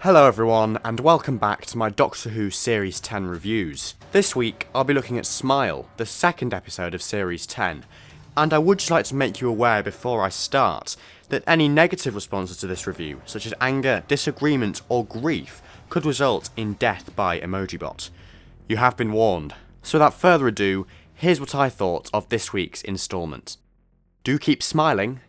Hello everyone, and welcome back to my Doctor Who Series 10 reviews. This week, I'll be looking at Smile, the second episode of Series 10, and I would just like to make you aware before I start that any negative responses to this review, such as anger, disagreement, or grief, could result in death by Emojibot. You have been warned. So without further ado, here's what I thought of this week's instalment. Do keep smiling.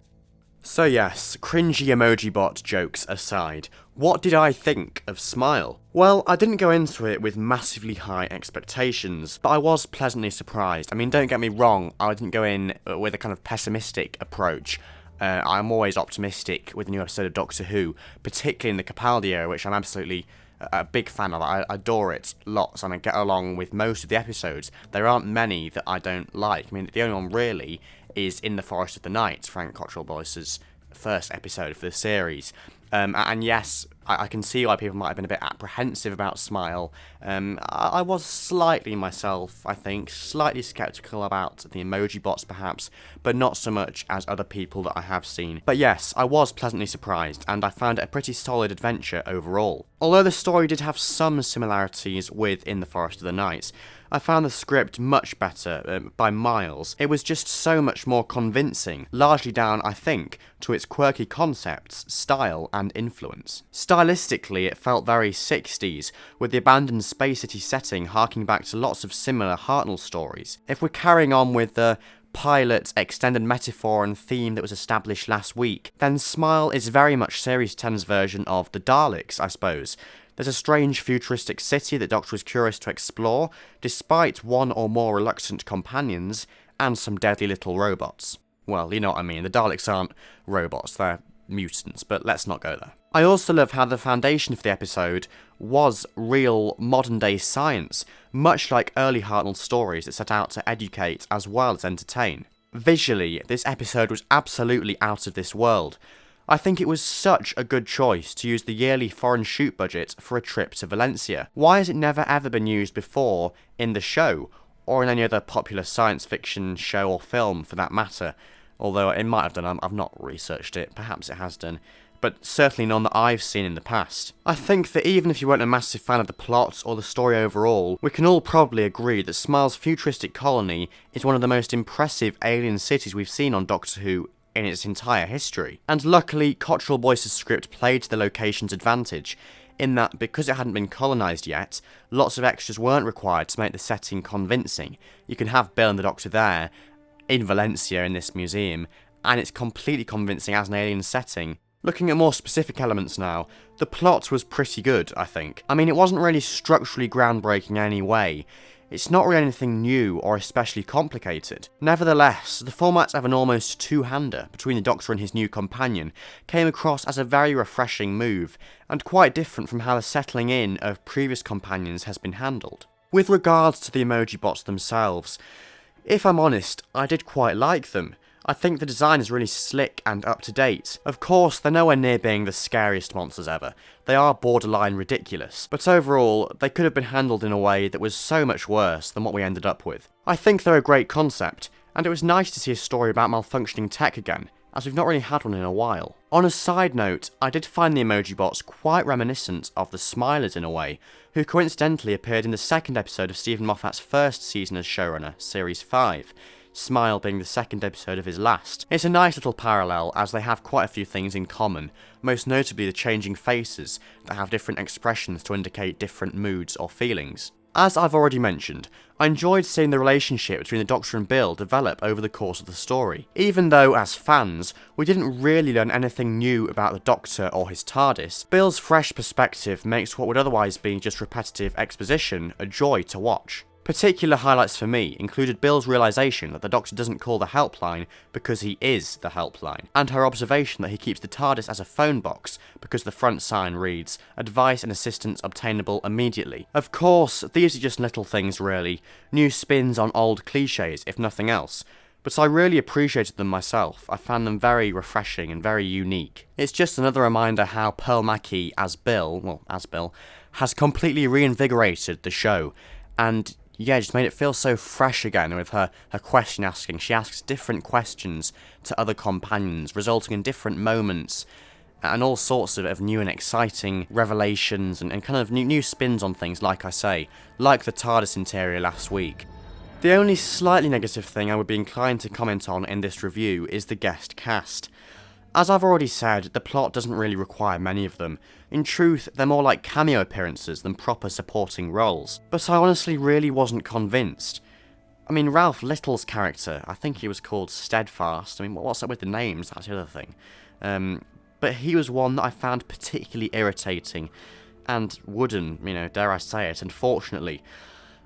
So yes, cringy Emojibot jokes aside, what did I think of Smile? Well, I didn't go into it with massively high expectations, but I was pleasantly surprised. I mean, don't get me wrong, I didn't go in with a kind of pessimistic approach. I'm always optimistic with a new episode of Doctor Who, particularly in the Capaldi era, which I'm absolutely a big fan of. I adore it lots, and I get along with most of the episodes. There aren't many that I don't like. I mean, the only one really is In the Forest of the Night, Frank Cottrell-Boyce's first episode for the series. And yes, I can see why people might have been a bit apprehensive about Smile. I was slightly myself, I think, slightly sceptical about the emoji bots perhaps, but not so much as other people that I have seen. But yes, I was pleasantly surprised, and I found it a pretty solid adventure overall. Although the story did have some similarities with In the Forest of the Night, I found the script much better, by miles. It was just so much more convincing, largely down, I think, to its quirky concepts, style, and influence. Stylistically, it felt very 60s, with the abandoned Space City setting harking back to lots of similar Hartnell stories. If we're carrying on with the pilot, extended metaphor and theme that was established last week, then Smile is very much Series 10's version of the Daleks, I suppose. There's a strange futuristic city that Doctor is curious to explore, despite one or more reluctant companions, and some deadly little robots. Well, you know what I mean, the Daleks aren't robots, they're mutants, but let's not go there. I also love how the foundation for the episode was real modern-day science, much like early Hartnell stories that set out to educate as well as entertain. Visually, this episode was absolutely out of this world. I think it was such a good choice to use the yearly foreign shoot budget for a trip to Valencia. Why has it never ever been used before in the show, or in any other popular science fiction show or film for that matter? Although it might have done, I've not researched it, perhaps it has done, but certainly none that I've seen in the past. I think that even if you weren't a massive fan of the plot or the story overall, we can all probably agree that Smile's futuristic colony is one of the most impressive alien cities we've seen on Doctor Who in its entire history. And luckily, Cottrell-Boyce's script played to the location's advantage, in that because it hadn't been colonised yet, lots of extras weren't required to make the setting convincing. You can have Bill and the Doctor there, in Valencia in this museum, and it's completely convincing as an alien setting. Looking at more specific elements now, the plot was pretty good, I think. I mean, it wasn't really structurally groundbreaking in any way. It's not really anything new or especially complicated. Nevertheless, the format of an almost two-hander between the Doctor and his new companion came across as a very refreshing move, and quite different from how the settling in of previous companions has been handled. With regards to the emoji bots themselves, if I'm honest, I did quite like them. I think the design is really slick and up-to-date. Of course, they're nowhere near being the scariest monsters ever. They are borderline ridiculous. But overall, they could have been handled in a way that was so much worse than what we ended up with. I think they're a great concept, and it was nice to see a story about malfunctioning tech again, as we've not really had one in a while. On a side note, I did find the emoji bots quite reminiscent of the Smilers in a way, who coincidentally appeared in the second episode of Stephen Moffat's first season as showrunner, Series 5. Smile being the second episode of his last. It's a nice little parallel, as they have quite a few things in common, most notably the changing faces that have different expressions to indicate different moods or feelings. As I've already mentioned, I enjoyed seeing the relationship between the Doctor and Bill develop over the course of the story. Even though, as fans, we didn't really learn anything new about the Doctor or his TARDIS, Bill's fresh perspective makes what would otherwise be just repetitive exposition a joy to watch. Particular highlights for me included Bill's realisation that the Doctor doesn't call the helpline because he is the helpline, and her observation that he keeps the TARDIS as a phone box because the front sign reads, "Advice and assistance obtainable immediately." Of course, these are just little things really, new spins on old clichés if nothing else, but I really appreciated them myself. I found them very refreshing and very unique. It's just another reminder how Pearl Mackie as Bill, has completely reinvigorated the show, and yeah, just made it feel so fresh again with her question asking. She asks different questions to other companions, resulting in different moments and all sorts of new and exciting revelations and kind of new spins on things, like I say, like the TARDIS interior last week. The only slightly negative thing I would be inclined to comment on in this review is the guest cast. As I've already said, the plot doesn't really require many of them. In truth, they're more like cameo appearances than proper supporting roles. But I honestly really wasn't convinced. I mean, Ralph Little's character, I think he was called Steadfast. I mean, what's up with the names? That's the other thing. But he was one that I found particularly irritating, and wooden, dare I say it, unfortunately.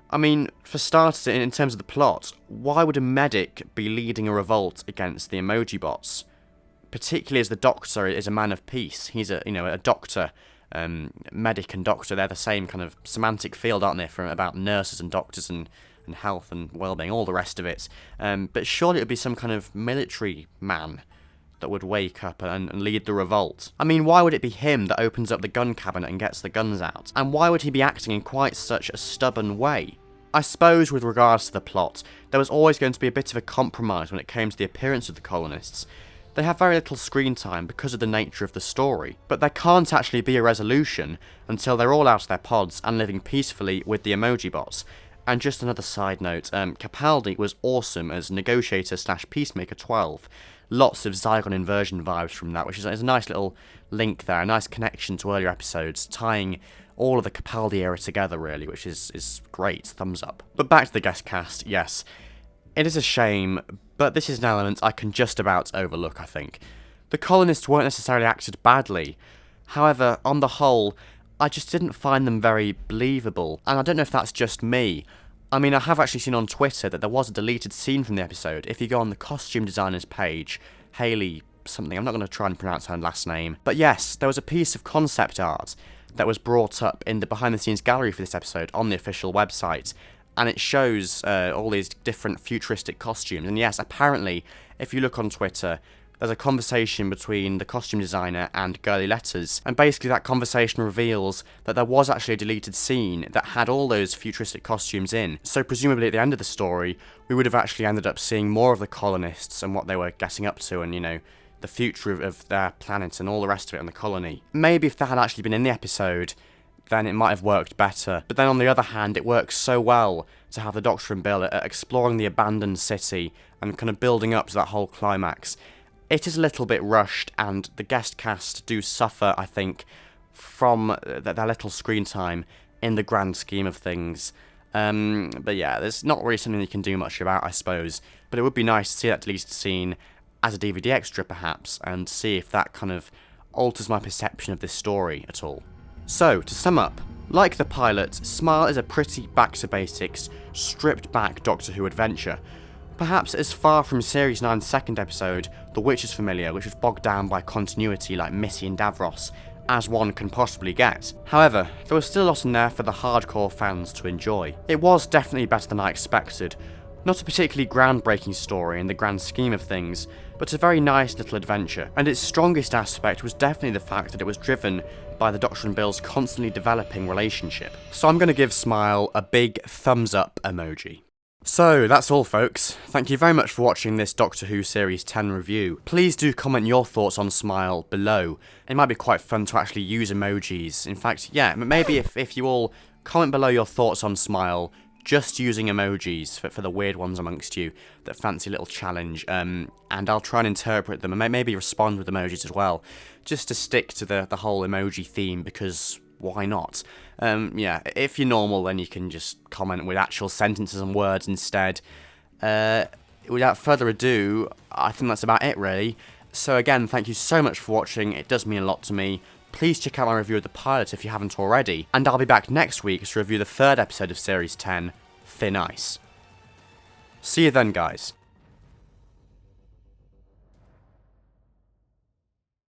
I mean, for starters, in terms of the plot, why would a medic be leading a revolt against the emoji bots? Particularly as the Doctor is a man of peace. He's a doctor, medic and doctor. They're the same kind of semantic field, aren't they, from about nurses and doctors and health and well-being, all the rest of it. But surely it would be some kind of military man that would wake up and lead the revolt. I mean, why would it be him that opens up the gun cabinet and gets the guns out? And why would he be acting in quite such a stubborn way? I suppose with regards to the plot, there was always going to be a bit of a compromise when it came to the appearance of the colonists. They have very little screen time because of the nature of the story, but there can't actually be a resolution until they're all out of their pods and living peacefully with the emoji bots. And just another side note, Capaldi was awesome as Negotiator / Peacemaker 12. Lots of Zygon inversion vibes from that, which is a nice little link there, a nice connection to earlier episodes, tying all of the Capaldi era together really, which is great, thumbs up. But back to the guest cast, yes. It is a shame, but this is an element I can just about overlook, I think. The colonists weren't necessarily acted badly. However, on the whole, I just didn't find them very believable, and I don't know if that's just me. I mean, I have actually seen on Twitter that there was a deleted scene from the episode. If you go on the costume designer's page, Hayley something, I'm not going to try and pronounce her last name. But yes, there was a piece of concept art that was brought up in the behind-the-scenes gallery for this episode on the official website, and it shows all these different futuristic costumes. And yes, apparently, if you look on Twitter, there's a conversation between the costume designer and Girly Letters, and basically that conversation reveals that there was actually a deleted scene that had all those futuristic costumes in. So presumably at the end of the story, we would have actually ended up seeing more of the colonists and what they were getting up to, and the future of their planet and all the rest of it on the colony. Maybe if that had actually been in the episode, then it might have worked better. But then on the other hand, it works so well to have the Doctor and Bill exploring the abandoned city and kind of building up to that whole climax. It is a little bit rushed, and the guest cast do suffer, I think, from their little screen time in the grand scheme of things. But yeah, there's not really something you can do much about, I suppose. But it would be nice to see that deleted scene as a DVD extra, perhaps, and see if that kind of alters my perception of this story at all. So, to sum up, like the pilot, Smile is a pretty back-to-basics, stripped-back Doctor Who adventure. Perhaps as far from Series 9's second episode, The Witch is Familiar, which was bogged down by continuity like Missy and Davros, as one can possibly get. However, there was still a lot in there for the hardcore fans to enjoy. It was definitely better than I expected. Not a particularly groundbreaking story in the grand scheme of things, but a very nice little adventure, and its strongest aspect was definitely the fact that it was driven by the Doctor and Bill's constantly developing relationship. So I'm going to give Smile a big thumbs up emoji. So that's all folks, thank you very much for watching this Doctor Who Series 10 review. Please do comment your thoughts on Smile below. It might be quite fun to actually use emojis. In fact, yeah, maybe if you all comment below your thoughts on Smile, just using emojis for the weird ones amongst you that fancy a little challenge, and I'll try and interpret them and maybe respond with emojis as well, just to stick to the whole emoji theme, because why not? Yeah, if you're normal, then you can just comment with actual sentences and words instead. Without further ado, I think that's about it really. So again, thank you so much for watching, it does mean a lot to me. Please check out my review of the pilot if you haven't already, and I'll be back next week to review the third episode of Series 10, Thin Ice. See you then, guys.